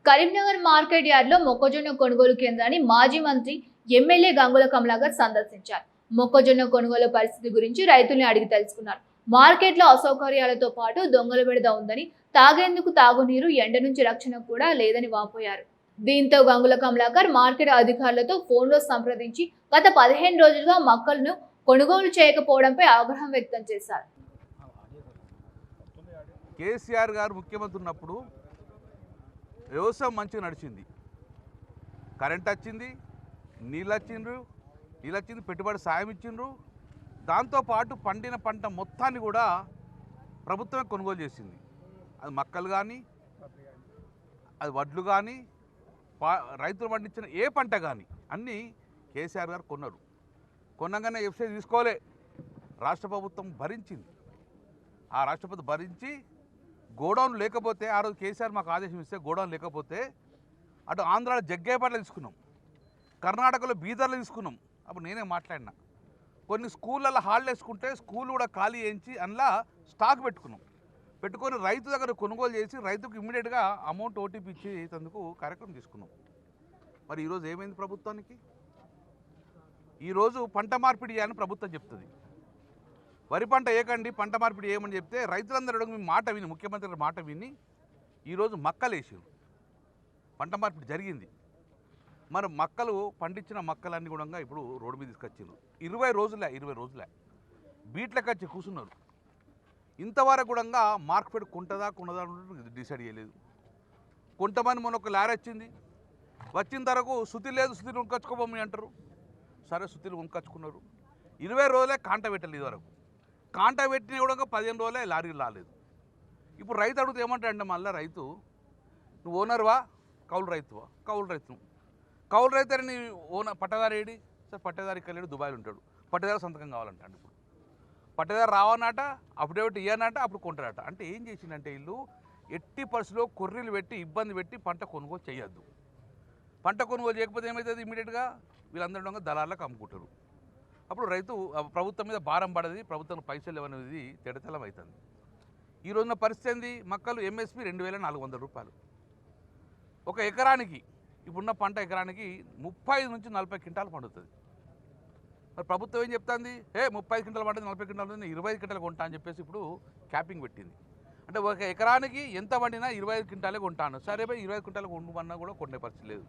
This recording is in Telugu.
కరీంనగర్ మార్కెట్ యార్డ్ లో మొక్కజొన్న కొనుగోలు కేంద్రాన్ని మాజీ మంత్రి ఎమ్మెల్యే గంగుల కమలాకర్ సందర్శించారు. మొక్కజొన్న కొనుగోలు పరిస్థితి గురించి రైతుల్ని అడిగి తెలుసుకున్నారు. మార్కెట్ లో అసౌకర్యాలతో పాటు దొంగల బెడద ఉందని, తాగేందుకు తాగునీరు, ఎండ నుంచి రక్షణ కూడా లేదని వాపోయారు. దీంతో గంగుల కమలాకర్ మార్కెట్ అధికారులతో ఫోన్లో సంప్రదించి గత 15 రోజులుగా మొక్కలను కొనుగోలు చేయకపోవడంపై ఆగ్రహం వ్యక్తం చేశారు. కేసీఆర్ గారు ముఖ్యమంత్రి ఉన్నప్పుడు వ్యవసాయం మంచిగా నడిచింది. కరెంట్ వచ్చింది, నీళ్ళు వచ్చింది, పెట్టుబడి సాయం ఇచ్చిండ్రు. దాంతోపాటు పండిన పంట మొత్తాన్ని కూడా ప్రభుత్వమే కొనుగోలు చేసింది. అది మక్కలు కానీ, అది వడ్లు కానీ, రైతులు పండించిన ఏ పంట కానీ అన్నీ కేసీఆర్ గారు కొన్నారు. కొనగానే ఎఫ్సీ తీసుకోలే, రాష్ట్ర ప్రభుత్వం భరించింది. ఆ రాష్ట్ర ప్రభుత్వం భరించి గోడౌన్ లేకపోతే, ఆ రోజు కేసీఆర్ మాకు ఆదేశం ఇస్తే గోడౌన్ లేకపోతే అటు ఆంధ్రాలో జగ్గేపేటలో తీసుకున్నాం, కర్ణాటకలో బీదర్లో తీసుకున్నాం. అప్పుడు నేనే మాట్లాడినా. కొన్ని స్కూళ్ళల్లో హాలిడే వేసుకుంటే స్కూల్ కూడా ఖాళీ చేయించి అందులో స్టాక్ పెట్టుకొని రైతు దగ్గర కొనుగోలు చేసి రైతుకు ఇమ్మీడియట్గా అమౌంట్ ఓటీపీ ఇచ్చేందుకు కార్యక్రమం తీసుకున్నాం. మరి ఈరోజు ఏమైంది ప్రభుత్వానికి? ఈరోజు పంట మార్పిడి చేయాలని ప్రభుత్వం చెప్తుంది. వరి పంట ఏకండి, పంట మార్పిడి ఏమని చెప్తే రైతులందరూ మీ మాట విని, ముఖ్యమంత్రి మాట విని ఈరోజు మక్కలేసారు. పంట మార్పిడి జరిగింది. మరి మక్కలు పండించిన మక్కలన్నీ కూడా ఇప్పుడు రోడ్డు మీద తీసుకొచ్చారు. 20 రోజులే బీట్లకు వచ్చి కూర్చున్నారు. ఇంతవరకు కూడా మార్కెట్ కొంటదా డిసైడ్ చేయలేదు. కొంతమంది మొన్న ఒక లారీ వచ్చిన తరకు శుతి లేదు, శుతిని కొనుక్కొచ్చుకోబోమని అంటారు. సరే, శుతిని కొనుక్కొచ్చుకున్నారు. 20 రోజులే కాంట పెట్టలేదు. వరకు కాంట పెట్టిన కూడా 15 రోజులే లారీలు రాలేదు. ఇప్పుడు రైతు అడిగితే ఏమంటాడంటే, మళ్ళీ రైతు, నువ్వు ఓనర్వా కౌలు రైతువా? కౌలు రైతు అని నీ owner pattadar AD? Sir, pattadar ఇక్కడ లేడు, దుబాయ్లో ఉంటాడు. పట్టదారు సంతకం కావాలంట. ఇప్పుడు పట్టదారు రావన్నట, అప్పుడేమిటి ఇయ్యనట, అప్పుడు కొంటారట. అంటే ఏం చేసిందంటే వీళ్ళు ఎట్టి పరిస్థితిలో కొర్రీలు పెట్టి ఇబ్బంది పెట్టి పంట కొనుగోలు చేయొద్దు. పంట కొనుగోలు చేయకపోతే ఏమవుతుంది? ఇమీడియట్గా వీళ్ళందరూ దళాలకు అమ్ముకుంటారు. అప్పుడు రైతు ప్రభుత్వం మీద భారం పడది, ప్రభుత్వం పైసలు ఇవ్వనేది తెడతలం అవుతుంది. ఈ రోజున పరిస్థితి ఏంది? మక్కలు ఎంఎస్పి 2400 రూపాయలు ఒక ఎకరానికి. ఇప్పుడున్న పంట ఎకరానికి 35 నుంచి 40 క్వింటాలు పండుతుంది. మరి ప్రభుత్వం ఏం చెప్తుంది? 35 క్వింటాలు పండుతుంది, 40 క్వింటాలు పండుతుంది, 25 క్వింటాలు కొంటా అని చెప్పేసి ఇప్పుడు క్యాపింగ్ పెట్టింది. అంటే ఒక ఎకరానికి ఎంత పండినా 25 క్వింటాలే కొంటాను. సరే, 25 క్వింటాలు కొనుమన్నా కూడా కొనే పరిస్థితి లేదు.